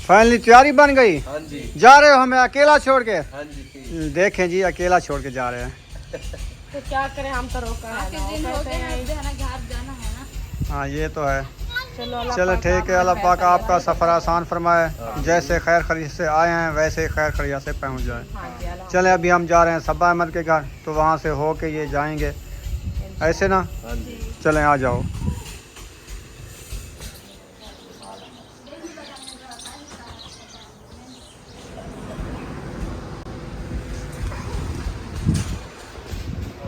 Finally तैयारी बन गई। हाँ जी। जा रहे हो हमें अकेला छोड़ के? हाँ जी। देखें जी, अकेला छोड़ के जा रहे हैं। तो क्या करें, हम तो रोका है ना, घर जाना है ना। हाँ ये तो है। चलो ठीक है, अल्लाह पाक आपका सफ़र आसान फरमाए। जैसे खैर खरीद से आए हैं वैसे ही खैर खरीद से पहुँच जाए। चलें अभी हम जा रहे हैं सब्बा अहमद के घर, तो वहाँ से हो के ये जाएंगे, ऐसे ना? हाँ जी। चलें आ जाओ।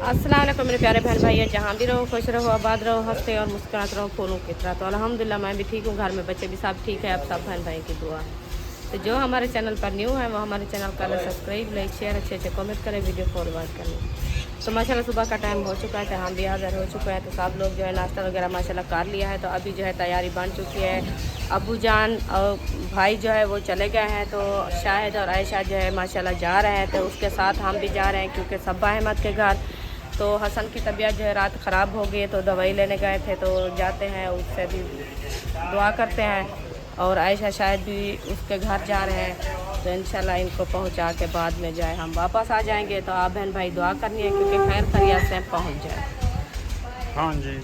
अस्सलाम वालेकुम मेरे प्यारे बहन भाई, जहाँ भी रहो खुश रहो, आबाद रहो, हंसते और मुस्कुराते रहो फूलों की तरह। तो अल्हम्दुलिल्लाह मैं भी ठीक हूँ, घर में बच्चे भी सब ठीक है। अब सब बहन भाई की दुआ। तो जो हमारे चैनल पर न्यू है वो हमारे चैनल का सब्सक्राइब, लाइक, शेयर, अच्छे अच्छे कमेंट करें, वीडियो फॉरवर्ड करें। तो माशाल्लाह सुबह का टाइम हो चुका है, हम भी हाज़िर हो चुका है। तो सब लोग जो है नाश्ता वगैरह माशाल्लाह कर लिया है। तो अभी जो है तैयारी बन चुकी है। अबू जान और भाई जो है वो चले गए हैं, तो शाहिद और आयशा जो है माशाल्लाह जा रहे हैं। तो उसके साथ हम भी जा रहे हैं, क्योंकि सब्बा अहमद के घर तो हसन की तबीयत जो है रात ख़राब हो गई, तो दवाई लेने गए थे। तो जाते हैं, उससे भी दुआ करते हैं। और आयशा शायद भी उसके घर जा रहे हैं, तो इंशाल्लाह इनको पहुंचा के बाद में जो है हम वापस आ जाएंगे। तो आप बहन भाई दुआ करनी है, क्योंकि खैर खैरियत से पहुंच जाए। हाँ जी।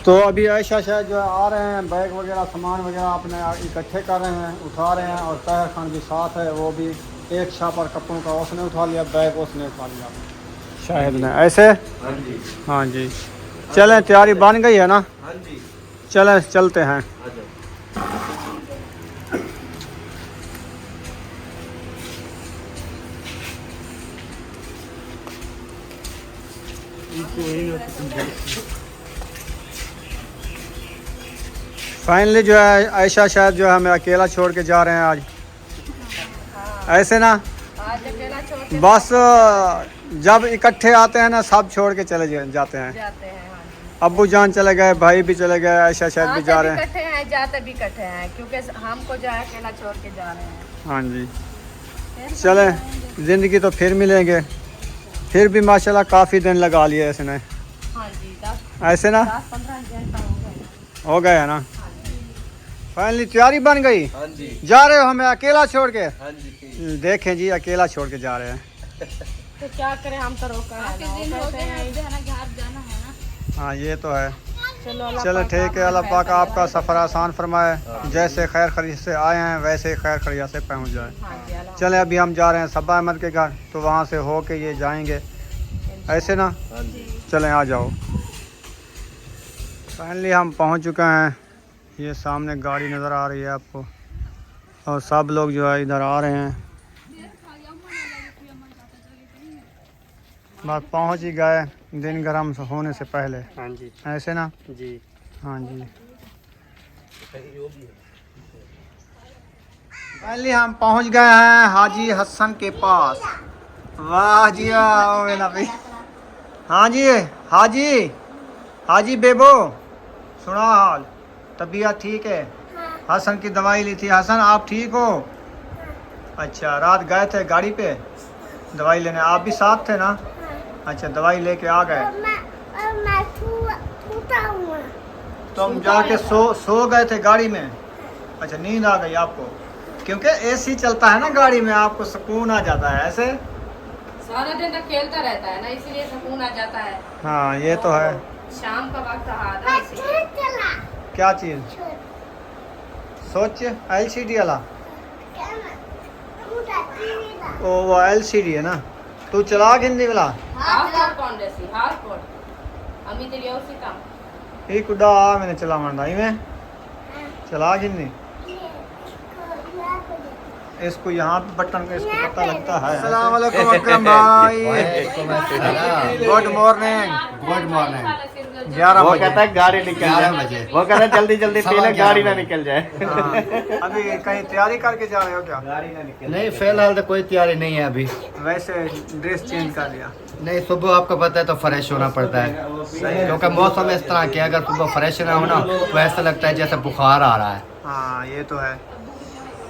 तो अभी आयशा शायद जो है आ रहे हैं, बैग वगैरह सामान वगैरह अपने इकट्ठे कर रहे हैं, उठा रहे हैं। और ताहिर खान भी साथ है, वो भी एक शापर कपड़ों का उसने उठा लिया, बैग उसने उठा लिया शायद ने, ऐसे। हाँ जी। हाँ जी। चलें तैयारी बन गई है ना? हाँ जी। चलें चलते हैं। आ जाओ। फाइनली जो है आयशा शायद जो है हमें अकेला छोड़ के जा रहे हैं आज, ऐसे ना? आज अकेला छोड़ के बस जब इकट्ठे आते हैं ना, सब छोड़ के चले जाते हैं। जाते हैं। अब्बू जान चले गए, भाई भी चले गए, आयशा शायद भी जा रहे हैं। इकट्ठे हैं, जाते भी इकट्ठे हैं, क्योंकि हमको जो है अकेला छोड़ के जा रहे हैं। हाँ जी। चलें, ज़िंदगी तो फिर मिलेंगे। फिर भी माशाल्लाह काफ़ी दिन लगा लिए इसने, हाँ जी, ऐसे ना? 10-15 घंटा हो गए। हो गया ना? फाइनली तैयारी बन गई। हाँ जी। जा रहे हो हमें अकेला छोड़ के? हाँ जी। देखें जी, अकेला छोड़ के जा रहे हैं। तो क्या करें, हम तो रोका है ना, घर जाना है ना। हाँ ये तो है। चलो ठीक है, अल्लाह पाक आपका सफ़र आसान फरमाए। जैसे खैर खरीद से आए हैं वैसे ही खैर खरीद से पहुँच जाए। चलें अभी हम जा रहे हैं सब्बा अहमद के घर, तो वहाँ से हो के ये जाएंगे, ऐसे ना? हाँ जी। चलें आ जाओ। फाइनली हम पहुँच चुके हैं। ये सामने गाड़ी नज़र आ रही है आपको, और सब लोग जो है इधर आ रहे हैं। बस पहुँच ही गए दिन गर्म होने से पहले। हाँ जी। ऐसे ना? जी। हाँ जी। फाइनली हम पहुँच गए हैं हाजी हसन के पास। वाह जी वाह मेरा भाई। हाँ जी हाजी बेबो, सुना हाल? तबीयत ठीक है? हसन की दवाई ली थी। हसन आप ठीक हो? अच्छा, रात गए थे गाड़ी पे दवाई लेने, आप भी साथ थे ना? अच्छा, दवाई लेके आ गए। तुम जाके सो गए थे गाड़ी में? अच्छा, नींद आ गई आपको? क्योंकि एसी चलता है ना गाड़ी में, आपको सुकून आ जाता है, ऐसे? सारा दिन तक खेलता रहता है ना, इसीलिए सुकून आ जाता है। हाँ ये तो है। शाम का वक्त आता है, क्या चीज़? सोच LCD वाला? ओ वो LCD है ना? तू चला हिंदी वाला? एक उड़ा मैंने चला मंडा ही में चला हिंदी। इसको यहाँ पे बटन का इसको पता लगता है। अस्सलाम वालेकुम अकरम भाई। Good morning. Good morning. 11 वो बजे। कहता है गाड़ी निकल जाए, वो कहता है जल्दी जल्दी पी ले, गाड़ी ना निकल जाए। हाँ, अभी कहीं तैयारी करके जा रहे हो क्या? गाड़ी ना निकल। नहीं, फिलहाल तो कोई तैयारी नहीं है अभी। वैसे ड्रेस चेंज कर लिया? नहीं, सुबह आपको पता है तो फ्रेश होना पड़ता है, क्योंकि मौसम इस तरह के अगर सुबह फ्रेश ना हो ना तो ऐसा लगता है जैसे बुखार आ रहा है। हाँ ये तो है।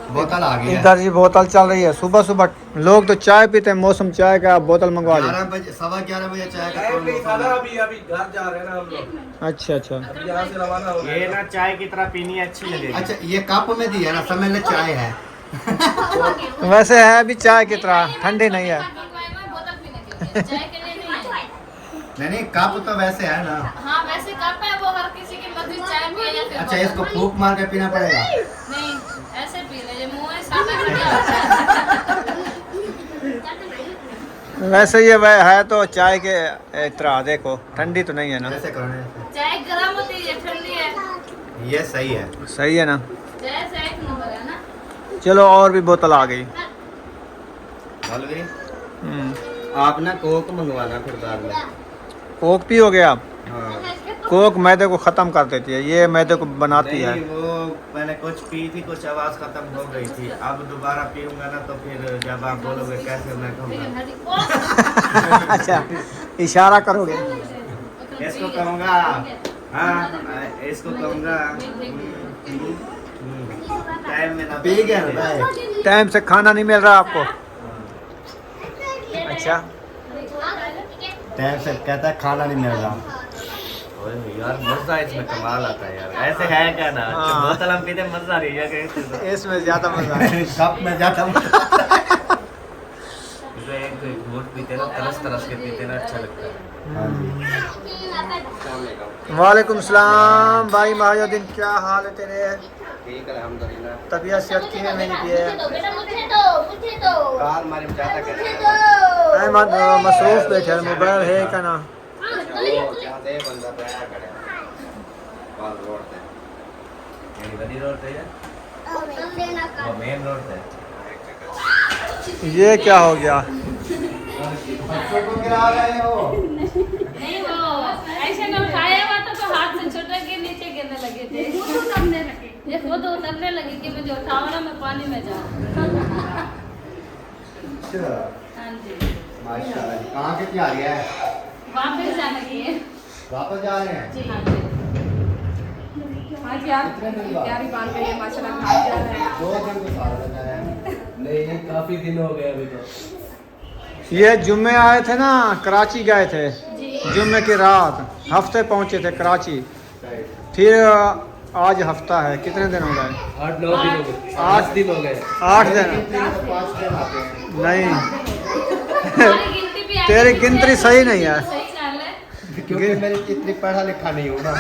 बोतल आ गई है। इधर जी बोतल चल रही है। सुबह सुबह लोग तो चाय पीते हैं, मौसम चाय का, आप बोतल मंगवा ली। 11 बजे 11:15 बजे चाय का कौन नहीं मौसम खाना, है? अभी अभी घर जा रहे हैं ना हम लोग, अच्छा अच्छा। अभी यहाँ से रवाना हो ये गए। ना चाय की तरह पीनी अच्छी लगेगी। अच्छा ये कप में दी है ना, समय में चाय है। वैसे है अभी चाय की तरह, ठंडी नहीं है। नहीं नहीं कप तो वैसे है ना। हाँ वैसे कप है, वो हर किसी की मर्जी चाय पिए या फिर अच्छा इसको फूंक मार के पीना पड़ेगा। नहीं ऐसे पी ले, ये मुंह है सादा वैसे ये वह है तो चाय के तरह, देखो ठंडी तो नहीं है ना। ऐसे करना है। चाय गर्म होती है, ठंडी है, ये सही है। सही है ना। चाय से एक नंबर है ना। चलो और भी बोतल आ गई। मौलवी हम्म। आप ना कोक मंगवाना फिर बाद में। कोक पियोगे आप? हाँ। कोक मैदे को ख़त्म कर देती है, ये मैदे को बनाती है। नहीं, वो मैंने कुछ पी थी, कुछ आवाज खत्म हो गई थी। अब दोबारा पीऊंगा ना तो फिर जब आप बोलोगे कैसे मैं कहूँगा। अच्छा इशारा करोगे। इसको कहूँगा, हाँ इसको कहूँगा टाइम में ना पी गया ना भाई? टाइम से खाना नहीं मिल रहा आपको? अच्छा टाइम से कहता है खाना नहीं मिल रहा। ओए यार मजा इसमें कमाल आता है यार, ऐसे है क्या ना। हाँ। बोतल हम पीते मजा आ रही है कैसे। इसमें ज़्यादा मज़ा है। कप में जाता हूँ। जैसे एक घूट पीते ना, तरस तरस के पीते ना, अच्छा लगता है। हाँ जी। वालेकुम सलाम भाई महाजुद्दीन, क्या हाल है तेरे? ठीक है अल्हम्दुलिल्लाह। तबीयत सेहत की है मेरी भी है। कार मारी में जाता कर। अहमद मसरूफ बैठे, मोबाइल है का ना। क्या दे बंदा बैठा करे। बाल रोड पे। यही बड़ी रोड पे है, वो मेन रोड पे। ये क्या हो गया? बच्चों को गिरा रहे हो। नहीं वो ऐसे में उठाया हुआ था तो हाथ से छुटक के नीचे गिरने लगे थे। ये खुद उतरने लगी कि मुझे उठाओ ना, मैं पानी में जाऊँ। अच्छा हाँ जी, माशाल्लाह जी। कहाँ की तैयारी है? वापस जाने की है। वापस जा रहे हैं? जी हाँ जी। हाँ जी, आप कितने दिन बाद? तैयारी बांध के माशाल्लाह खाए जा रहे हैं। 2 दिन तो साल लगा है। नहीं काफी दिन हो गए अभी तो। ये जुम्मे आए थे ना, कराची गए थे जी जुम्मे की रात, हफ्ते पहुंचे थे कराची। फिर आज हफ्ता है, कितने दिन हो गए? 8-9 दिन हो गए, 8 8 दिन हो गए। 8 दिन? 5 दिन आते हैं। नहीं हमारी गिनती भी तेरी गिनती सही नहीं है। सही चाल है। क्योंकि मेरी इतनी पढ़ा लिखा नहीं हूँ ना।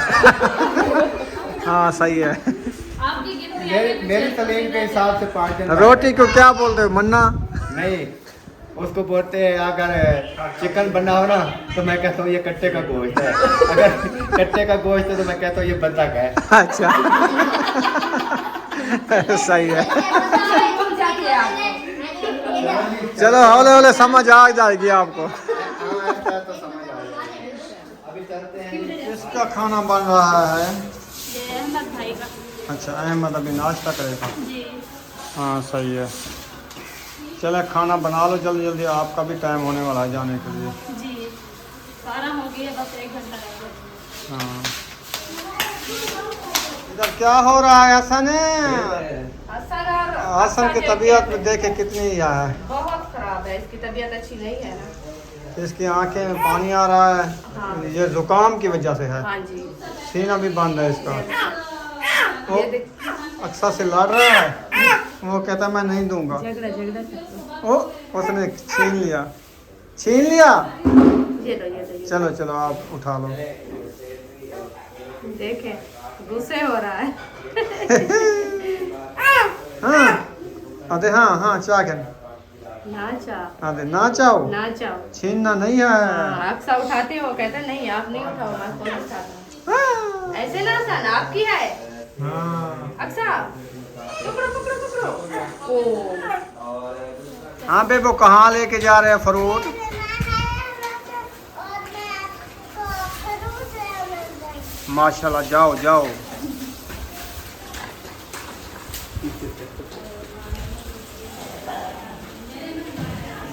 हाँ सही है। आपकी गिनती मेरी तलीम के हिसाब से 5 दिन। रोटी को क्या बोलते हो, मन्ना? नहीं उसको बोलते हैं अगर चिकन बना हो ना तो मैं कहता हूँ ये कट्टे का गोश्त है, अगर कट्टे का गोश्त है तो मैं कहता हूँ ये बंदा का है। अच्छा सही है। चलो हौले हौले समझ आ जाएगी आपको। तो समझ आ जाएगी। अभी चलते हैं। इसका खाना बन रहा है। ये अहमद भाई का। अच्छा अहमद अभी नाश्ता करेगा। जी हाँ सही है। चले खाना बना लो जल्दी जल्दी, आपका भी टाइम होने वाला है जाने के लिए। जी, सारा हो गया, बस 1 घंटा रह गया। हाँ इधर क्या हो रहा है हसन? हसन की तबीयत में देखे कितनी है, बहुत खराब है, इसकी तबीयत अच्छी नहीं है ना। इसकी आंखें में पानी आ रहा है। हाँ। ये जुकाम की वजह से है। हाँ जी, सीना भी बंद है इसका। वो ये देख, अक्सर से लड़ रहा है, वो कहता मैं नहीं दूंगा। झगड़ा झगड़ा करते ओ उसने छीन लिया। ये लो, ये लो। चलो चलो आप उठा लो। देखे गुस्से हो रहा है। हाँ अरे हाँ हाँ चाह के ना चाह, अरे ना चाहो, ना चाहो। छीनना नहीं है। हाँ, अक्सा उठाते हो, कहते नहीं आप नहीं उठाओ, मैं खुद उठाता हूँ। ऐसे ना सन, आपकी है हाँ अक्सा। पकड़ो पकड़ो पकड़ो। ओ हाँ बेबो कहाँ लेके जा रहे हैं फ्रूट? माशाल्लाह जाओ जाओ।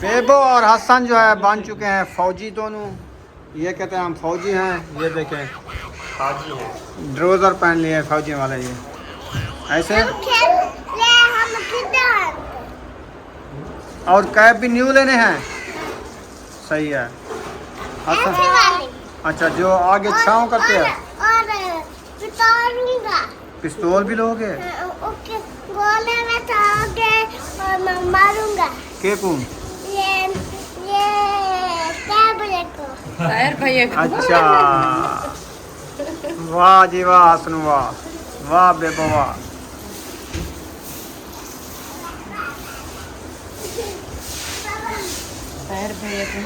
बेबो और हसन जो है बन चुके हैं फौजी दोनों। ये कहते हैं हम फौजी हैं, ये देखें ट्राउजर पहन लिए फौजी वाले। ये ऐसे और कैप भी न्यू लेने हैं। सही है। हसन, अच्छा जो आगे छाँव करते हैं। पिस्तौल भी लोगे? गोले में चाहोगे और मैं मारूंगा के को? ये टैबलेट को। ताहिर भैया को। अच्छा, वाह जी वाह हसन, वाह वाह बेबो वाह। ताहिर भैया को।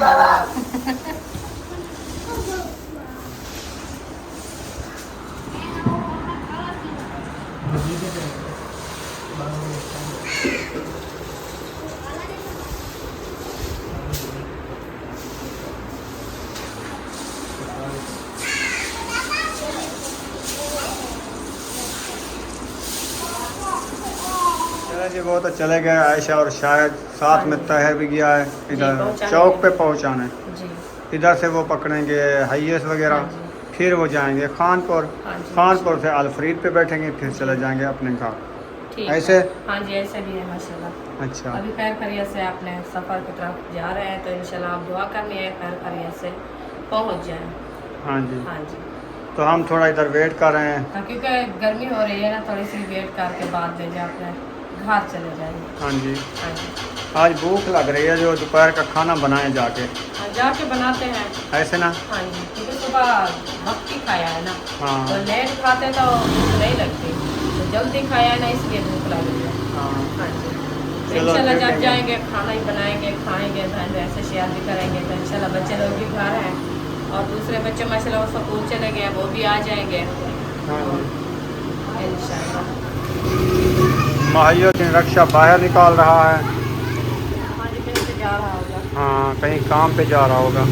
चले जी, वो तो चले गए आयशा और शायद साथ में तहर भी गया है इधर पहुंचाने चौक पे गए। पहुंचाने। जी इधर से वो पकड़ेंगे हाईएस वगैरह, हाँ जी। फिर वो जाएंगे खानपुर, हाँ जी। खानपुर से अलफ्रीद पे बैठेंगे, फिर चले जाएंगे अपने घर। ठीक ऐसे? है। हाँ जी ऐसे भी है माशाल्लाह। अच्छा, अभी खैर खैरियत से अपने सफ़र की तरफ जा रहे हैं, तो इंशाल्लाह आप दुआ करनी है खैर खैरियत से पहुंच जाएं। हाँ जी। हाँ जी, तो हम थोड़ा इधर वेट कर रहे हैं। हाँ, क्योंकि गर्मी हो रही है ना, थोड़ी सी वेट करके बाद में जा अपने घर चले जाएंगे। हाँ जी, हाँ जी, आज भूख लग रही है, जो दोपहर का खाना बनाए जाके। हाँ जाके बनाते हैं। ऐसे ना? हाँ जी, क्योंकि सुबह वक्त ही खाया है ना, हाँ तो लेट खाते तो भूख नहीं लगती, तो जल्दी खाया है ना, इसलिए भूख लग रही है। हाँ। हाँ जी, तो चलो, इंशाल्लाह जब देखेंगे। जाएंगे खाना ही बनाएंगे, खाएंगे, बहन ऐसे शेयर भी करेंगे, तो इंशाल्लाह बच्चे लोग भी घर हैं और दूसरे बच्चे माशाल्लाह वो स्कूल चले गए, वो भी आ जाएंगे हाँ जी। इंशाल्लाह। महायुद्दीन रक्षा बाहर निकाल रहा है। हाँ जी, कहीं से जा रहा होगा। हाँ, कहीं काम पे जा रहा होगा।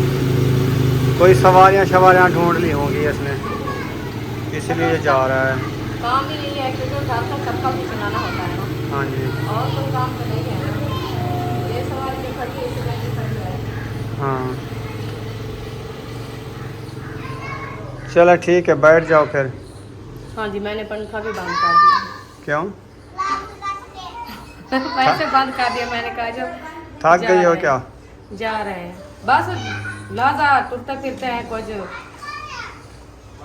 कोई सवारियाँ ढूंढ ली होंगी इसने, इसलिए जा रहा है। काम ही नहीं है, क्योंकि घर का सबका भी चलाना होता है ना, हाँ जी। और कोई काम तो नहीं है ना, ये सवाल जो खड़ी है इसी वजह से खड़ी है। हाँ, चलो ठीक है, बैठ जाओ फिर। हाँ जी, मैंने पंखा भी बंद कर दिया। क्यों? वैसे बंद कर दिया, मैंने कहा जो थक जा गई हो रहे क्या? हैं, जा रहे हैं बस लाजा टूटते फिरते हैं कुछ,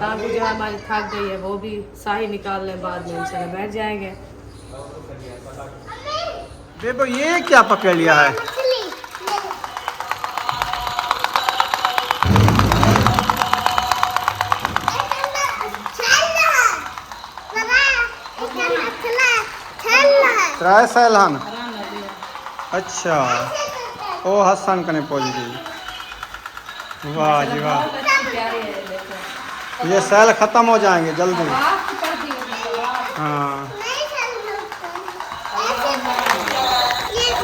ताकि जो हमारी थक गई है वो भी साही निकाल लें, बाद में इंशाल्लाह बैठ जाएंगे। देखो ये क्या पकड़ लिया है? मछली त्राय सैलान। अच्छा, ओ हसन कने पहुंच गई। वाह जी वाह, बहुत अच्छी प्यारी है, देखो। ये सैल खत्म हो जाएंगे जल्दी। आवाज़ तो पड़ती है, हाँ,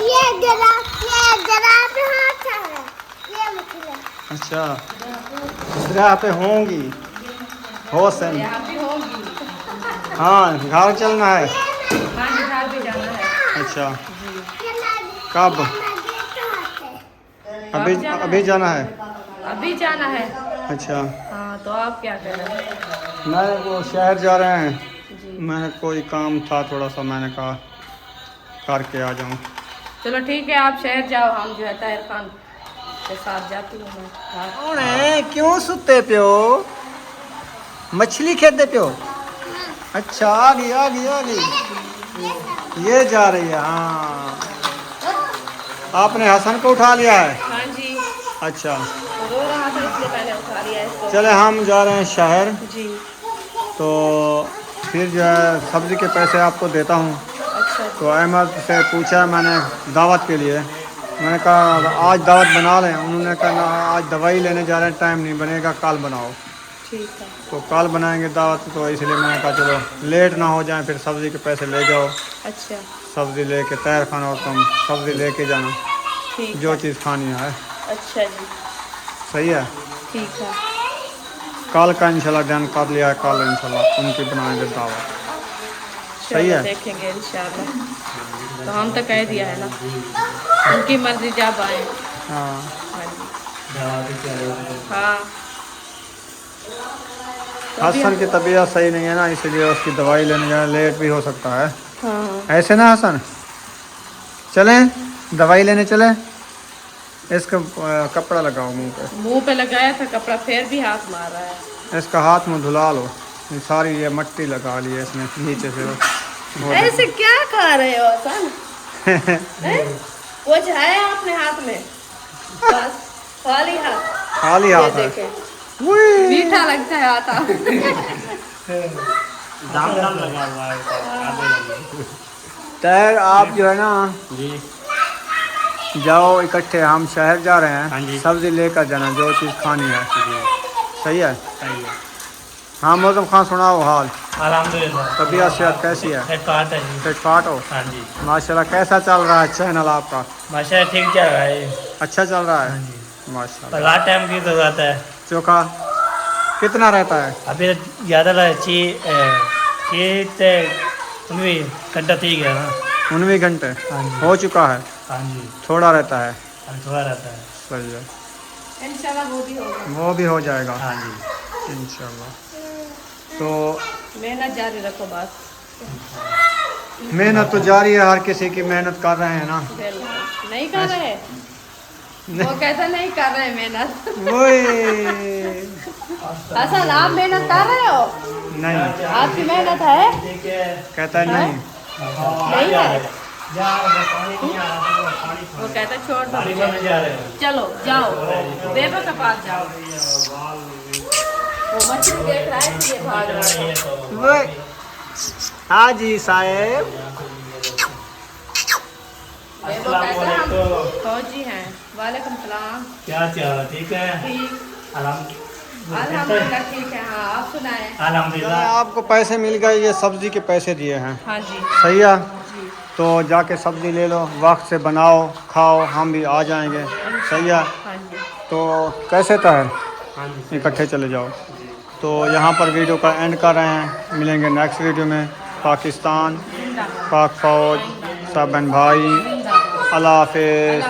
ये जराब हाथ है, ये मछली अच्छा, इसराह पे होंगी हो सन। यहाँ भी होगी। हाँ, घर चलना है। हाँ जी, घर भी जाना है। अच्छा, जी, कब? अभी जाना है। अभी जाना है। अच्छा, हाँ, तो आप क्या कर रहे हैं? मैं वो शहर जा रहे हैं। जी, मैंने कोई काम था थोड़ा सा, मैंने कहा करके आ जाऊँ। चलो ठीक है, आप शहर जाओ, हम जो है ताहिर खान के साथ जाती हूँ मैं घर। कौन है? क्यों सुते पियो? मछली खेते पियो? अच्छा, आ गई। ये जा रही है। हाँ, आपने हसन को उठा लिया है? हाँ जी, अच्छा, रो रहा था इसलिए मैंने उठा लिया इसको। चले हम जा रहे हैं शहर, जी, तो फिर जो है सब्ज़ी के पैसे आपको देता हूँ। अच्छा तो अहमद से पूछा मैंने दावत के लिए, मैंने कहा आज दावत बना लें। उन्होंने कहा ना, आज दवाई लेने जा रहे हैं, टाइम नहीं बनेगा, कल बनाओ। ठीक है। तो कल बनाएंगे दावत, तो इसलिए मैंने कहा चलो लेट ना हो जाए, फिर सब्ज़ी के पैसे ले जाओ। अच्छा, सब्ज़ी लेके तैयार खाना और तुम सब्ज़ी लेके जाना, ठीक जो है। चीज़ खानी है। अच्छा जी, सही है। ठीक है। कल का इंशाल्लाह डन कर लिया है, कल इंशाल्लाह उनकी बनाएंगे दावत। सही चलो है। देखेंगे इंशाल्लाह। तो हम तो कह दिया है ना, उनकी मर्जी जब आए। हाँ, हाँ जी, दवा भी चलो। हाँ। तो अभी हसन की तबीयत सही नहीं है ना, इसलिए उसकी दवाई लेने जाना लेट भी हो सकता है। हाँ, ऐसे ना हसन? चलें दवाई लेने चलें। इसका कपड़ा लगाओ मुंह पे। मुंह पे लगाया था कपड़ा, फिर भी हाथ मार रहा है। इसका हाथ मुंह धुला लो। ये सारी ये मट्टी लगा ली है इसमें नीचे से। ऐसे क्या खा रहे हो हसन? कुछ है आपने हाथ में? बस खाली हाथ। खाली ये हाथ है। देखें, उई। मीठा लगता है आता। दाम लगा हुआ है। तैर आप जो है ना जी जाओ इकट्ठे, हम शहर जा रहे हाँ हैं, जी। सब्जी लेकर जाना जो चीज़ खानी है। सही है। सही है। हाँ मौसम खान सुनाओ हाल, अल्हम्दुलिल्लाह। तबीयत सेहत कैसी है? हेड पार्ट है जी। फिट फाट हो? हाँ जी। माशाल्लाह। कैसा चल रहा है चैनल आपका? माशा ठीक चल रहा है। अच्छा चल रहा हाँ है जी। माशाल्लाह। पर रात टाइम की जरूरत है। चोखा कितना रहता है? अभी ज़्यादा घंटा ठीक है ना। 19 घंटे हाँ जी। हो चुका है, हाँ जी। थोड़ा रहता है। अभी थोड़ा रहता है। सही है, इंशाल्लाह वो भी होगा। वो भी हो जाएगा हाँ जी। इंशाल्लाह। तो मेहनत जारी रखो बस। मेहनत तो जारी है, हर किसी की मेहनत कर रहे हैं ना। नहीं कर रहे? वो कहता नहीं कर रहे मेहनत। वही हसन आप मेहनत कर रहे हो? नहीं आपकी मेहनत है? कहता है नहीं। नहीं है। वो कहता छोड़ दो मुझे। चलो जाओ बेबा के पास जाओ। वो मछली देख रहा है इसलिए भाग रहा है। वही हाँ जी साहेब। बेबा कहता हम फौजी हैं। वालेकुम सलाम। क्या चल ठीक है? ठीक अल्हम्दुलिल्लाह ठीक है। हाँ आप सुनाएं। अल्हम्दुलिल्लाह। आपको पैसे मिल गए, ये सब्जी के पैसे दिए हैं। हाँ जी सही है, जी तो जाके सब्जी ले लो, वक्त से बनाओ खाओ, हम भी आ जाएंगे। सही है, हाँ जी। तो कैसे तहर हाँ जी। इकट्ठे चले जाओ। तो यहाँ पर वीडियो का एंड कर रहे हैं, मिलेंगे नेक्स्ट वीडियो में। पाकिस्तान, पाक फौज, सब बहन भाई, अल्लाह हाफिज़।